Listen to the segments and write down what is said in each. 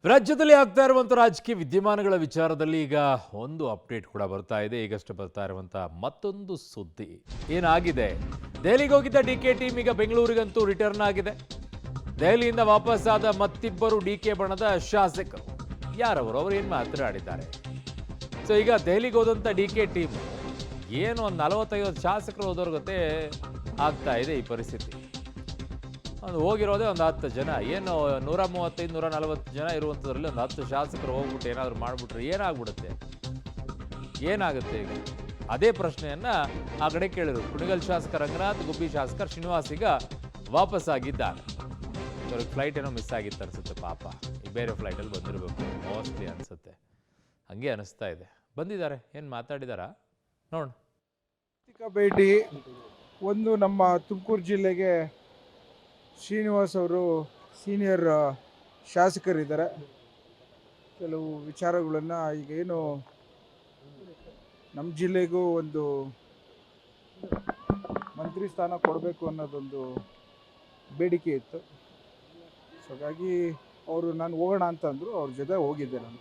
ರಾಜ್ಯದಲ್ಲಿ ಆಗ್ತಾ ಇರುವಂಥ ರಾಜಕೀಯ ವಿದ್ಯಮಾನಗಳ ವಿಚಾರದಲ್ಲಿ ಈಗ ಒಂದು ಅಪ್ಡೇಟ್ ಕೂಡ ಬರ್ತಾ ಇದೆ. ಈಗಷ್ಟೇ ಬರ್ತಾ ಇರುವಂಥ ಮತ್ತೊಂದು ಸುದ್ದಿ ಏನಾಗಿದೆ, ದೆಹಲಿಗೆ ಹೋಗಿದ್ದ ಡಿಕೆ ಟೀಮ್ ಈಗ ಬೆಂಗಳೂರಿಗಂತೂ ರಿಟರ್ನ್ ಆಗಿದೆ. ದೆಹಲಿಯಿಂದ ವಾಪಸ್ ಆದ ಮತ್ತಿಬ್ಬರು ಡಿಕೆ ಬಣದ ಶಾಸಕರು ಯಾರವರು, ಅವರು ಏನು ಮಾತನಾಡಿದ್ದಾರೆ. ಸೊ ಈಗ ದೆಹಲಿಗೆ ಹೋದಂಥ ಡಿಕೆ ಟೀಮ್ ಏನು ಒಂದು 40-50 ಶಾಸಕರು ಹೋದವ್ರ ಜೊತೆ ಆಗ್ತಾ ಇದೆ ಈ ಪರಿಸ್ಥಿತಿ. ಒಂದು ಹೋಗಿರೋದೇ ಒಂದು 10 ಜನ, ಏನು 135-140 ಜನ ಇರುವಂಥದ್ರಲ್ಲಿ ಒಂದು 10 ಶಾಸಕರು ಹೋಗ್ಬಿಟ್ಟು ಏನಾದರೂ ಮಾಡಿಬಿಟ್ರೆ ಏನಾಗ್ಬಿಡುತ್ತೆ, ಏನಾಗುತ್ತೆ? ಈಗ ಅದೇ ಪ್ರಶ್ನೆಯನ್ನ ಆ ಕಡೆ ಕೇಳಿದ್ರು. ಕುಣಿಗಲ್ ಶಾಸಕ ರಂಗನಾಥ್, ಗುಬ್ಬಿ ಶಾಸಕ ಶ್ರೀನಿವಾಸ್ ಈಗ ವಾಪಸ್ ಆಗಿದ್ದಾರೆ. ಅವ್ರಿಗೆ ಫ್ಲೈಟ್ ಏನೋ ಮಿಸ್ ಆಗಿತ್ತು ಅನ್ಸುತ್ತೆ, ಪಾಪ ಈ ಬೇರೆ ಫ್ಲೈಟಲ್ಲಿ ಬಂದಿರಬೇಕು ಮೋಸ್ಟ್ಲಿ ಅನ್ಸುತ್ತೆ, ಹಂಗೆ ಅನಿಸ್ತಾ ಇದೆ. ಬಂದಿದ್ದಾರೆ, ಏನು ಮಾತಾಡಿದಾರಾ ನೋಡೋಣ. ಭೇಟಿ ಒಂದು ನಮ್ಮ ತುಮಕೂರು ಜಿಲ್ಲೆಗೆ ಶ್ರೀನಿವಾಸ್ ಅವರು ಸೀನಿಯರ್ ಶಾಸಕರಿದ್ದಾರೆ. ಕೆಲವು ವಿಚಾರಗಳನ್ನು ಈಗೇನು ನಮ್ಮ ಜಿಲ್ಲೆಗೂ ಒಂದು ಮಂತ್ರಿ ಸ್ಥಾನ ಕೊಡಬೇಕು ಅನ್ನೋದೊಂದು ಬೇಡಿಕೆ ಇತ್ತು. ಸೊ ಹಾಗಾಗಿ ಅವರು ನಾನು ಹೋಗೋಣ ಅಂತಂದರು, ಅವ್ರ ಜೊತೆ ಹೋಗಿದ್ದೆ ನಾನು.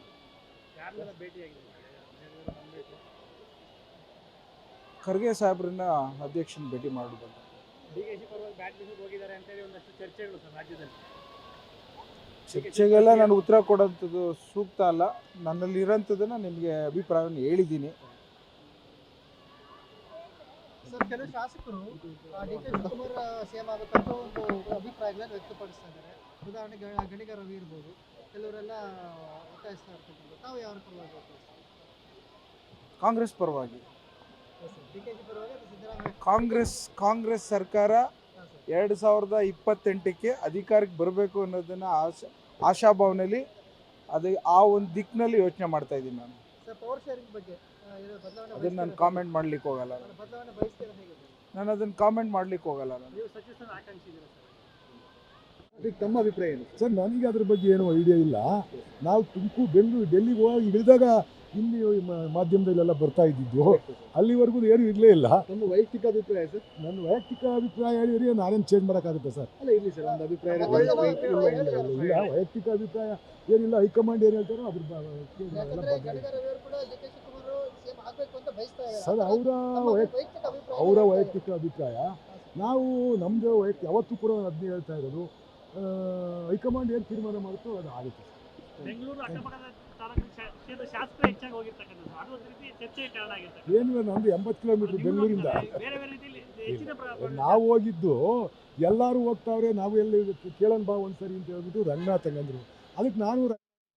ಖರ್ಗೆ ಸಾಹೇಬ್ರನ್ನ ಅಧ್ಯಕ್ಷನ ಭೇಟಿ ಮಾಡೋದು. ಚರ್ಚೆಗೆಲ್ಲ ನಾನು ಉತ್ತರ ಕೊಡೋಂಥದ್ದು ಸೂಕ್ತ ಅಲ್ಲ. ನನ್ನಲ್ಲಿ ಇರೋಂಥದ್ದನ್ನ ನಿಮಗೆ ಅಭಿಪ್ರಾಯವನ್ನು ಹೇಳಿದ್ದೀನಿ. ಸರ್, ಕೆಲವು ಶಾಸಕರು ಡಿ ಕೆ ಶಿವಕುಮಾರ್ ಸಿಎಂ ಆಗಬೇಕಂತ ಒಂದು ಅಭಿಪ್ರಾಯಗಳನ್ನು ವ್ಯಕ್ತಪಡಿಸ್ತಾ ಇದ್ದಾರೆ. ಉದಾಹರಣೆಗೆ ಗಣಿಗ ರವಿ ಇರ್ಬೋದು, ಕೆಲವರೆಲ್ಲ ಒತ್ತಾಯಿಸ್ತಾ ಇರ್ತಕ್ಕಂಥ. ತಾವು ಯಾವ ಪರವಾಗಿ? ಕಾಂಗ್ರೆಸ್ ಪರವಾಗಿ. ಡಿ ಕೆ ಶಿ ಪರವಾಗಿ ಸಿದ್ದರಾಮಯ್ಯ ಕಾಂಗ್ರೆಸ್ ಸರ್ಕಾರ 2028ಕ್ಕೆ ಅಧಿಕಾರಕ್ಕೆ ಬರಬೇಕು ಅನ್ನೋದನ್ನು ಆಶಾಭಾವನೆಯಲ್ಲಿ ಆ ಒಂದು ದಿಕ್ಕಿನಲ್ಲಿ ಯೋಚನೆ ಮಾಡ್ತಾ ಇದ್ದೀನಿ ನಾನು. ಸರ್, ಪವರ್ ಶೇರಿಂಗ್ ಬಗ್ಗೆ ಅದನ್ನು ನಾನು ಕಾಮೆಂಟ್ ಮಾಡ್ಲಿಕ್ಕೆ ಹೋಗಲ್ಲ. ಬದಲಾವಣೆ ಬಯಸ್ತೀರಾ? ಹೇಗೆ ನಾನು ಅದನ್ನು ಕಾಮೆಂಟ್ ಮಾಡ್ಲಿಕ್ಕೆ ಹೋಗಲ್ಲ. ನಾನು ನೀವು ಸಚಿವ ಸ್ಥಾನ ಆಕಾಂಕ್ಷಿ ಇದ್ದೀರಾ ಸರ್? ಅದಕ್ಕೆ ತಮ್ಮ ಅಭಿಪ್ರಾಯ ಏನು ಸರ್? ನನಗೆ ಅದ್ರ ಬಗ್ಗೆ ಏನೂ ಐಡಿಯಾ ಇಲ್ಲ. ನಾವು ತುಮಕೂರು ಬೆಂಗಳೂರು ಡೆಲ್ಲಿಗೆ ಹೋಗಿ ಇಳಿದಾಗ ಇಲ್ಲಿ ಮಾಧ್ಯಮದಲ್ಲೆಲ್ಲ ಬರ್ತಾ ಇದ್ದಿದ್ದು, ಅಲ್ಲಿವರೆಗೂ ಏನು ಇರಲೇ ಇಲ್ಲ. ನಮ್ಮ ವೈಯಕ್ತಿಕ ಅಭಿಪ್ರಾಯ ಸರ್? ನನ್ನ ವೈಯಕ್ತಿಕ ಅಭಿಪ್ರಾಯ ಹೇಳಿದ್ರೆ ನಾನೇನು ಚೇಂಜ್ ಮಾಡೋಕ್ಕಾಗುತ್ತೆ ಸರ್? ಅಲ್ಲ, ಇರಲಿ ಸರ್, ಒಂದು ಅಭಿಪ್ರಾಯ ಇಲ್ಲ, ವೈಯಕ್ತಿಕ ಅಭಿಪ್ರಾಯ ಏನಿಲ್ಲ. ಹೈಕಮಾಂಡ್ ಏನು ಹೇಳ್ತಾರೋ ಅದ್ರ ಸರ್ ಅವರ ವೈಯಕ್ತಿಕ ಅಭಿಪ್ರಾಯ. ನಾವು ನಮ್ಮದು ಯಾವತ್ತೂ ಕೂಡ ಅದನ್ನೇ ಹೇಳ್ತಾ ಇರೋದು, ಹೈಕಮಾಂಡ್ ಏನು ತೀರ್ಮಾನ ಮಾಡುತ್ತೋ ಅದು ಆಗುತ್ತೆ. ಬೆಂಗಳೂರು ಅಕ್ಕಪಕ್ಕದ ಶಾಸಕರು ಹೆಚ್ಚಾಗಿ ಹೋಗಿರ್ತಕ್ಕಂಥದ್ದು, ಅದು ಒಂದು ರೀತಿ ಚರ್ಚೆಗೆ ಕಾರಣ ಆಗಿರ್ತದೆ. ಏನಿಲ್ಲ, ನಮ್ಮದು 80 ಕಿಲೋಮೀಟ್ರ್ ಬೆಂಗಳೂರಿಂದ. ಬೇರೆ ಬೇರೆ ರೀತಿಯಲ್ಲಿ ಹೆಚ್ಚಿನ ನಾವು ಹೋಗಿದ್ದು ಎಲ್ಲರೂ ಹೋಗ್ತಾವ್ರೆ, ನಾವು ಎಲ್ಲಿ ಕೇಳೋಣ ಬಾ ಒಂದ್ಸರಿ ಅಂತ ಹೇಳ್ಬಿಟ್ಟು ರಂಗನಾಥ್ ಅಂದ್ರು. ಅದಕ್ಕೆ ನಾನು